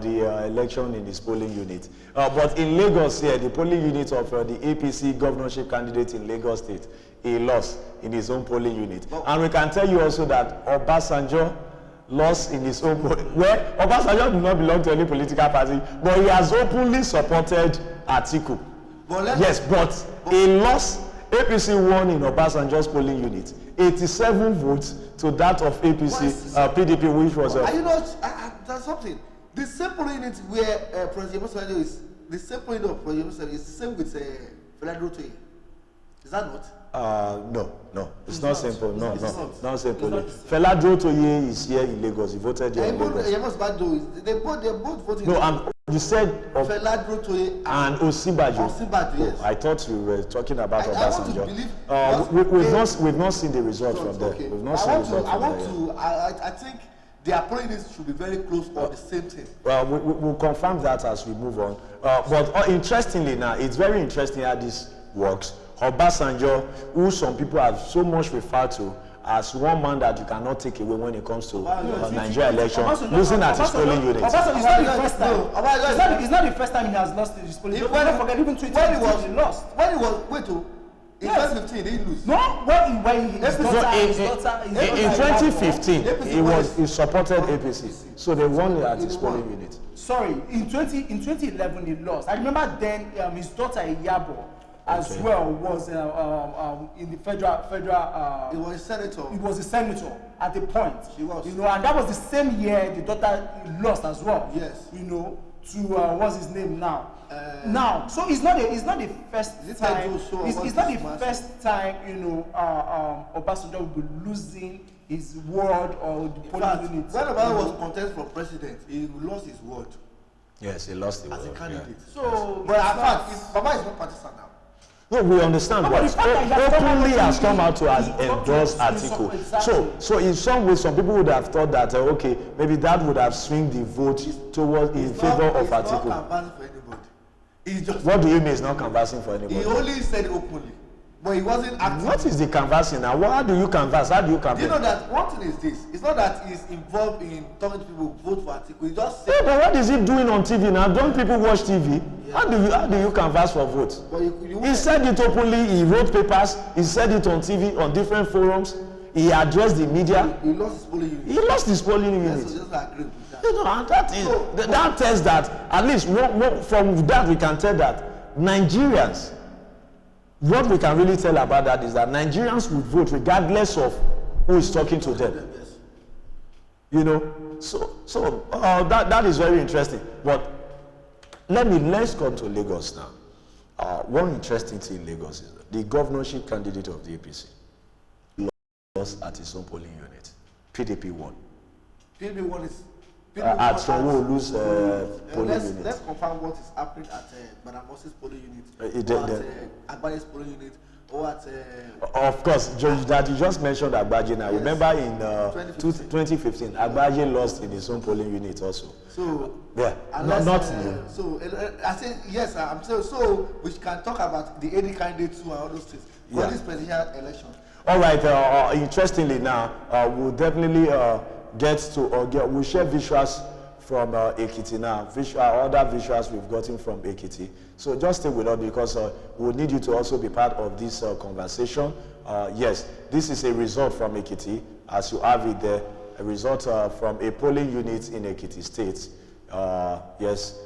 the election in his polling unit. But in Lagos here, the polling unit of the APC governorship candidate in Lagos State, he lost in his own polling unit. And we can tell you also that Obasanjo lost in his own polling. Well, Obasanjo does not belong to any political party, but he has openly supported Atiku. Yes, but he lost. APC won in Obasanjo's polling unit, 87 votes to that of APC, PDP, which was. There's something. The same polling unit where President Obasanjo is, the same polling unit of President Obasanjo is the same with Fela Durotoye. Is that not? No, it's not simple. No, not simple. Fela Durotoye is here in Lagos. He voted here in Lagos. They both voted. No, you said of Fela Durotoye and Osinbajo. Osinbajo, yes. I thought you were talking about Obasanjo. We've not seen the results from there. Okay. We've not seen the results from there. I think their polling units should be very close or the same thing. Well, we'll confirm that as we move on. But interestingly now, it's very interesting how this works. Obasanjo, who some people have so much referred to as one man that you cannot take away when it comes to Nigeria election, losing at his polling unit. Obasanjo is not the first time. It's not the first time he has lost his polling unit. Don't forget, even 2015 he lost. When he was, in 2015 he didn't lose. No, when his daughter in 2015 he supported APC, so they won at his polling unit. Sorry, in 2011 he lost. I remember then his daughter Iyabo as well was in the federal. He was a senator. He was a senator at the point. He was. You know, and that was the same year the daughter lost as well. Yes. You know, to what's his name now? Now, so it's not the first time. It's not the first time, you know, Obasanjo will be losing his word or the polling unit. When Obama was contesting for president, he lost his word. Yes, he lost the word. As a candidate. Yeah. So, but in fact, Baba is not partisan now. No, we understand, but openly has come out to endorse Atiku. Exactly. So in some way, some people would have thought that okay, maybe that would have swung the vote towards in favor of Atiku. He's not canvassing for anybody. He's just. What do you mean? He's not canvassing for anybody? He only said openly, but he wasn't acting. What is the canvassing now? How do you canvass? How do you canvass? Do you know that one thing is this? It's not that he's involved in talking to people who vote for Atiku. He just said. Yeah, but what is he doing on TV now? Don't people watch TV? Yeah. How do you canvass for votes? But he said it openly. He wrote papers. He said it on TV on different forums. He addressed the media. He lost his polling unit. He lost his polling unit. Yes, so just agree with that. You know, and that tells that at least from that we can tell that Nigerians. What we can really tell about that is that Nigerians would vote regardless of who is talking to them. Yes. You know, so that is very interesting. But let's come to Lagos now. One interesting thing in Lagos is that the governorship candidate of the APC lost at his own polling unit. PDP won. PDP won is. At Sanwo-Olu's polling unit. Let's confirm what is happening at Madam Moses polling unit, or at Agbaje's polling unit, or at. Of course, that you just mentioned Agbaje now. Yes. Remember in 2015, Agbaje lost in his own polling unit also. So yeah, unless, not new. So I say yes. I'm saying so we can talk about the AD candidates too and all those things. For this presidential election. All right. Interestingly, now we'll definitely we'll share visuals from Ekiti now. Other visuals we've gotten from Ekiti. So just stay with us because we'll need you to also be part of this conversation. Yes, this is a result from Ekiti, as you have it there. A result from a polling unit in Ekiti State. Yes,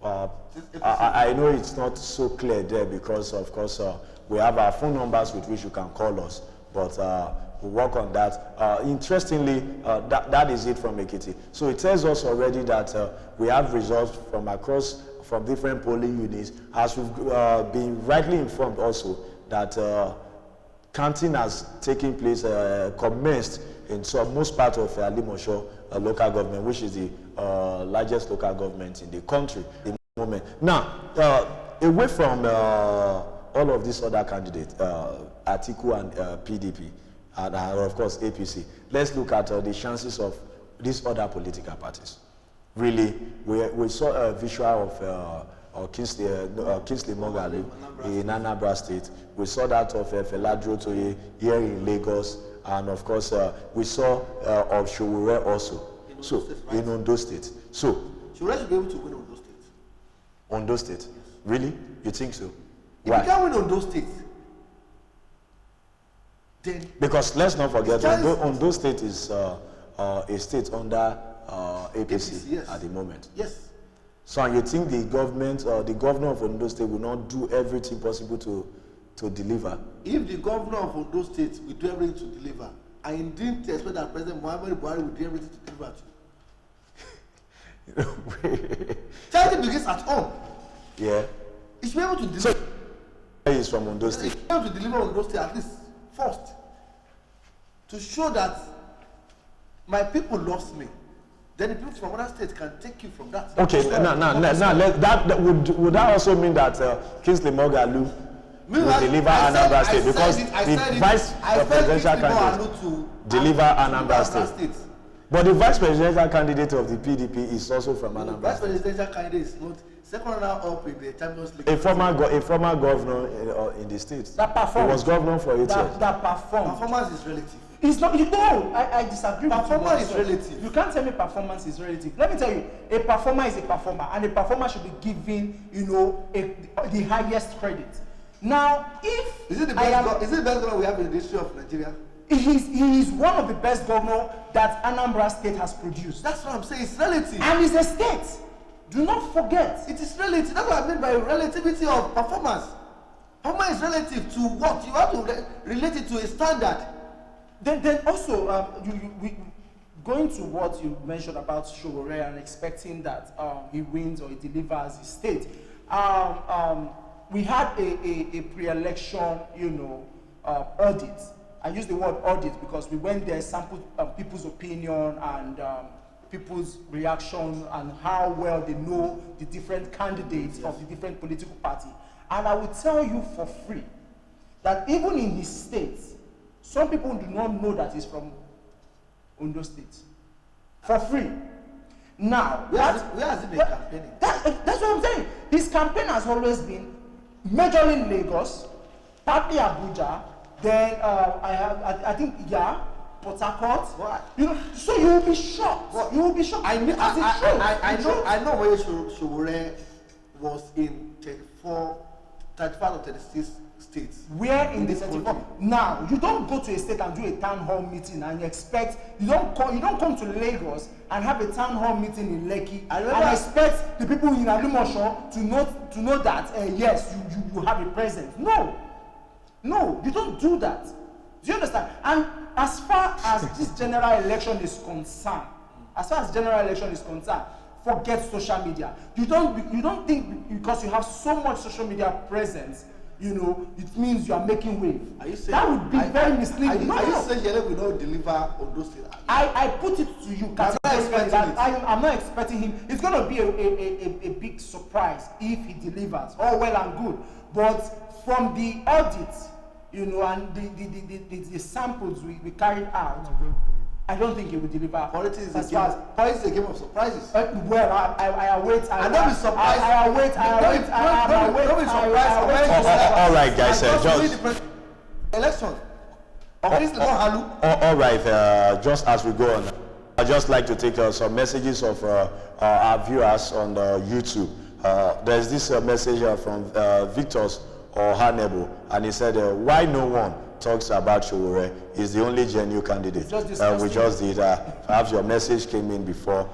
I know it's not so clear there because, of course, we have our phone numbers with which you can call us. But we'll work on that. Interestingly, that is it from Ekiti. So it tells us already that we have results from different polling units. As we've been rightly informed also that counting has taken place, commenced in most part of Limosho local government, which is the largest local government in the country at the moment. Now, away from all of these other candidates, Atiku and PDP, and of course APC, let's look at the chances of these other political parties. Really, we saw a visual of Kingsley Moghalu in Anambra State. We saw that of Feladro Toye here in Lagos, and of course we saw of Showore also. In Ondo State. So Showore should be able to win Ondo State. Ondo State, yes. Really? You think so? If you can't win Ondo State, then because let's not forget Ondo State is a state under APC yes. At the moment. Yes. So you think the government or the governor of Ondo State will not do everything possible to deliver? If the governor of Ondo State will do everything to deliver, I didn't expect that President Muhammadu Buhari will do everything to deliver to. Charity begins at home. Yeah. He should be able to deliver. So he is from Ondo State. He should be able to deliver Ondo State at least first. To show that my people loves me. Then the people from other states can take you from that. Okay, now would that also mean that Kingsley Moghalu will deliver Anambra State because the vice presidential candidate to deliver Anambra State. But the vice presidential candidate of the PDP is also from Anambra State. The vice presidential candidate is not second runner up in the Champions League. A former governor in the state. That performed. He was governor for 8 years. That performed. Performance is relative. It's not. I disagree. Performance is relative. You can't tell me performance is relative. Let me tell you, a performer is a performer, and a performer should be given, the highest credit. Now, if is it the best governor we have in the history of Nigeria? He is one of the best governors that Anambra State has produced. That's what I'm saying. It's relative. And it's a state. Do not forget. It is relative. That's what I mean by relativity of performance. Homa is relative to what? You have to relate it to a standard. Then also, going to what you mentioned about Sowore and expecting that he wins or he delivers his state. We had a pre-election, audit. I use the word audit because we went there, sampled people's opinion and people's reaction and how well they know the different candidates of the different political parties. And I will tell you for free that even in his state, some people do not know that he's from Ondo State. For free. Now, where has he been campaigning? That's what I'm saying. His campaign has always been majorly Lagos, partly Abuja, then I think Port Harcourt. So you will be shocked. What? You will be shocked. I know where Sowore was in 35 or 36 states. Where in the 34? Now, you don't go to a state and do a town hall meeting and you expect, you don't come to Lagos and have a town hall meeting in Lekki and expect the people in Alimosho to know that yes, you have a presence. No, you don't do that. Do you understand? And as far as this general election is concerned, forget social media. You don't think because you have so much social media presence, it means you are making wave. Are you saying that would be very misleading? Are you saying Yele will not deliver on those things? I put it to you categorically that I'm not expecting him. It's going to be a big surprise if he delivers. All well and good, but from the audit, and the samples we carried out, I don't think he will deliver. Politics is a game of surprises. Well, I await. Don't be surprised. I await. Don't be surprised. All right, guys. Just election. All right. Just as we go on, I'd just like to take some messages of our viewers on YouTube. There's this message from Victor's or Hanebo, and he said, "Why no one talks about Sowore? Is the only genuine candidate." We just did. Perhaps your message came in before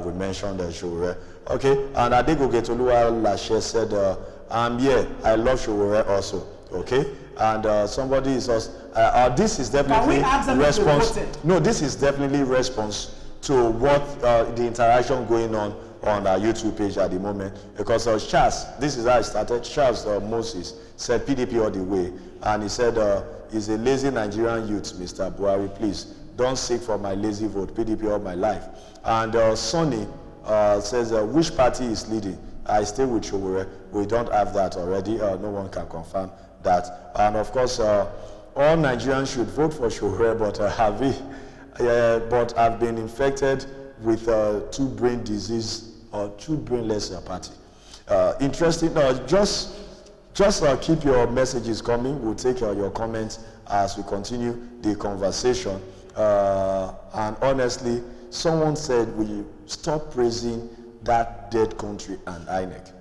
we mentioned Sowore. Okay, and Adegoke Toluwa Lashe said, "I'm here. I love Sowore also." Okay, and somebody is also. This is definitely response. No, this is definitely response to what the interaction going on our YouTube page at the moment, because Charles, this is how it started. Charles Moses said PDP all the way, and he said he's a lazy Nigerian youth, Mr. Buhari, please don't seek for my lazy vote, PDP all my life. And Sonny says which party is leading? I stay with Sowore. We don't have that already. No one can confirm that. And of course all Nigerians should vote for Sowore, but I've been infected with two brain disease or two brainless party. Interesting. Just keep your messages coming. We'll take your comments as we continue the conversation. And honestly, someone said we stop praising that dead country and INEC.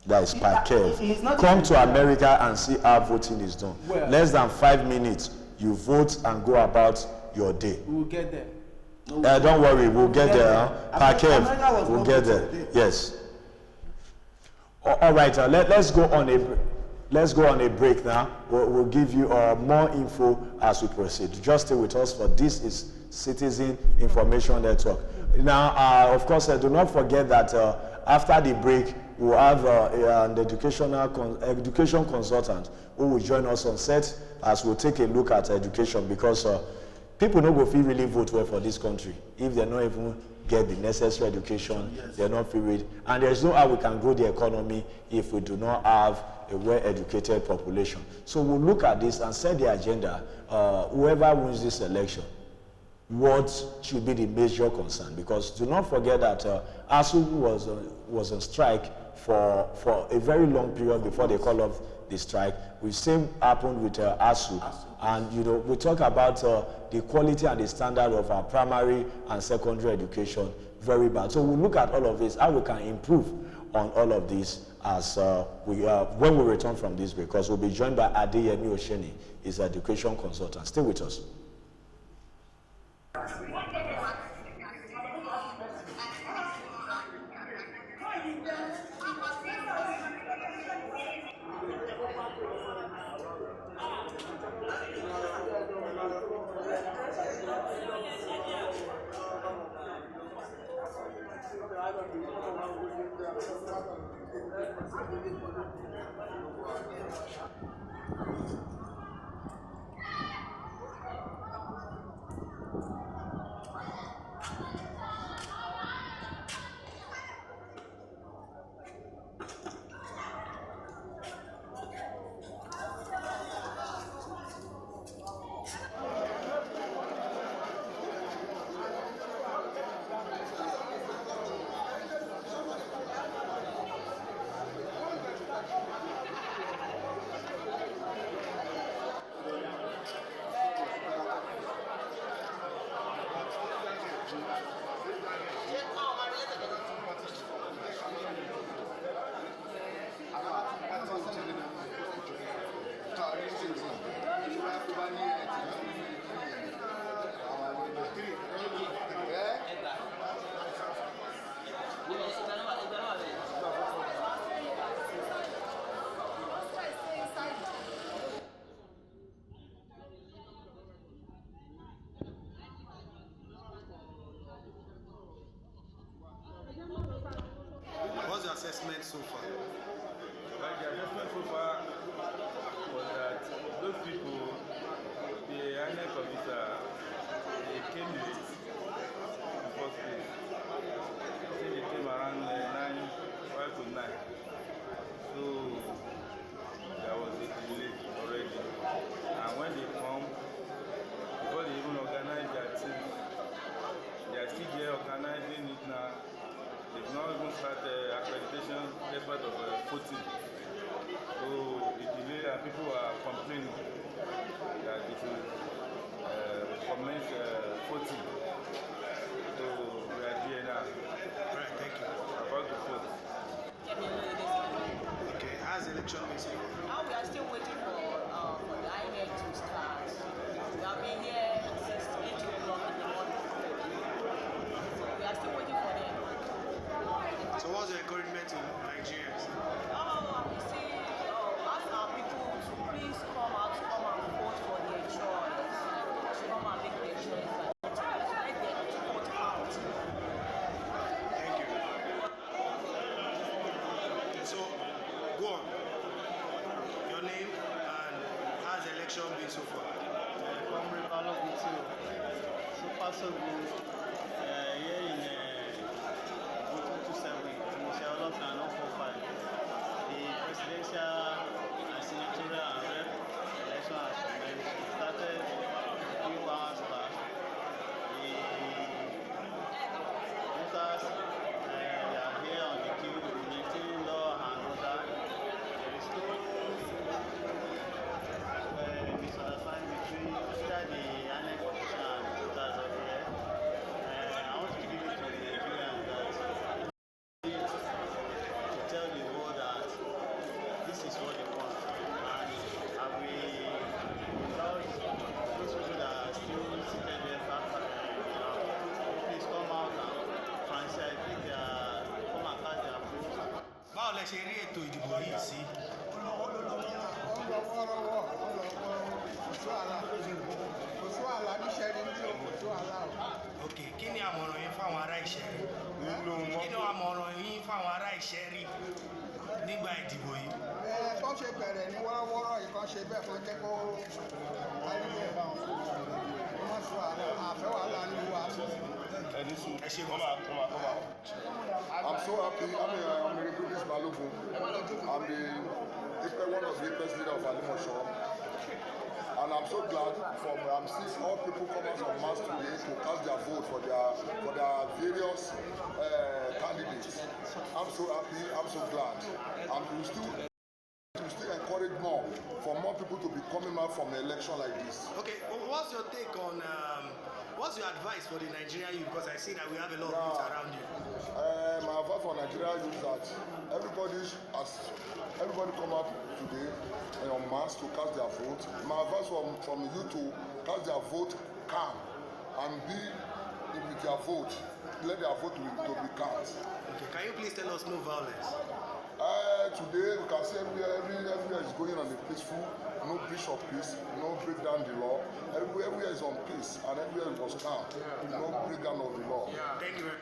That is Pakev. Come to America and see how voting is done. Well, less than 5 minutes, you vote and go about your day. We'll get there. Don't worry, we'll get there. Pakev, we'll get there. Yes. All right, let's go on a break now. We'll give you more info as we proceed. Just stay with us, for this is Citizen Information Network. Now, of course, do not forget that after the break, we'll have an education consultant who will join us on set as we'll take a look at education, because people no go feel really vote well for this country if they not even get the necessary education. Yes. They're not feel ready, and there's no how we can grow the economy if we do not have a well-educated population. So we'll look at this and set the agenda. Whoever wins this election, what should be the major concern? Because do not forget that ASU was on strike for a very long period before they call off the strike. The same happened with ASU. And we talk about the quality and the standard of our primary and secondary education, very bad. So we'll look at all of this, how we can improve on all of this as when we return from this, because we'll be joined by Adeyemi Osheni, his education consultant. Stay with us. commence voting. So we are here now. Right, thank you. About to vote. Okay, how's the election been so far? Now we are still waiting for the INEC to start. We have been here since 8 o'clock in the morning. So we are still waiting for them. So what's your encouragement to Nigerians? We say, ask our people to please come out, come and vote for their choice. To come and make their choice. But to let their vote out. Thank you. So, go on. Your name and how's the election been so far? Comrade Paulo Vitil, so far so good. Here in Voting 27, Michelle Olofin and 045, the presidential and senatorial and rep election has commenced. It started a few hours back. The voters they are here on the queue, maintaining law and order. There is no misunderstanding between either the INEC official and the voters of here. I want to give it to the Nigerians that to tell the world that this is what they want. And we urge those people that are still seated there back, please come out and franchise, come and cast their votes. Báwo lẹ ṣe rí ètò ìdìbò yìí sí? Ok, kí ni àmọ̀ràn yín fáwọn ará Ìṣẹ̀rí? Kí ni àmọ̀ràn yín fáwọn ará Ìṣẹ̀rí nígbà ìdìbò yìí? Kọ́ ṣe bẹ̀rẹ̀ ní wọ́rọ́wọ́rọ́ ìkan ṣe bẹ́ẹ̀ kan jẹ́ kó kárí bẹ́ẹ̀ bá wọn fún un. Wọ́n sọ àfẹ́ wàhálà ní wa. Ẹ ṣe kọ́ máa. I'm so happy. I'm the British Balogun. I'm one of the apex leader of Alimosho. And I'm so glad I'm seeing all people come out en masse today to cast their vote for their various candidates. I'm so happy. I'm so glad. And we still encourage more for more people to be coming out from an election like this. Okay, what's your take on what's your advice for the Nigerian youth? Because I see that we have a lot of youth around you. My advice for Nigerian youth is that everybody come out today en masse to cast their vote. My advice from you to cast their vote calm and be with their vote. Let their vote to be cast. Okay, can you please tell us no violence? Today we can see everywhere is going on the peaceful, no breach of peace, no break down the law. Everywhere is on peace and everywhere was calm. No break down of the law. Thank you very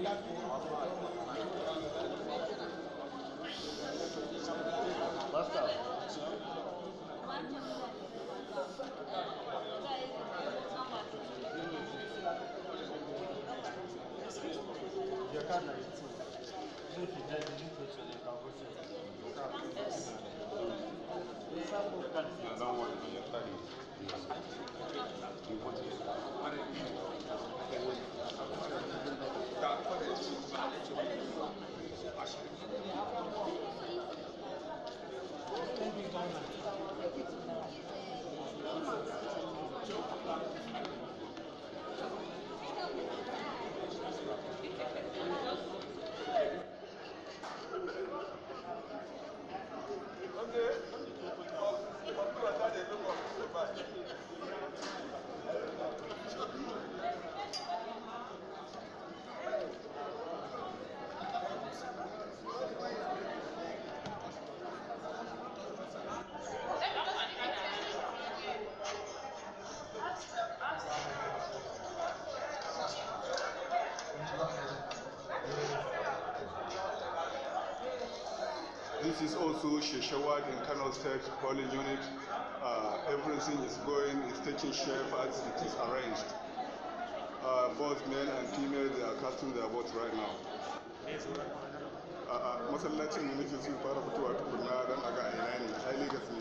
Basta. Your card number 2. So if you die, you need to go to the calculation. Another one, your card is you put it. This is also Sheshawat in Kano State polling unit. Everything is going, is taking shape as it is arranged. Both men and female, they are casting their votes right now. Masallacin da nake so fara fitowa tukunna don a ga ina ne, ai Lagos ne.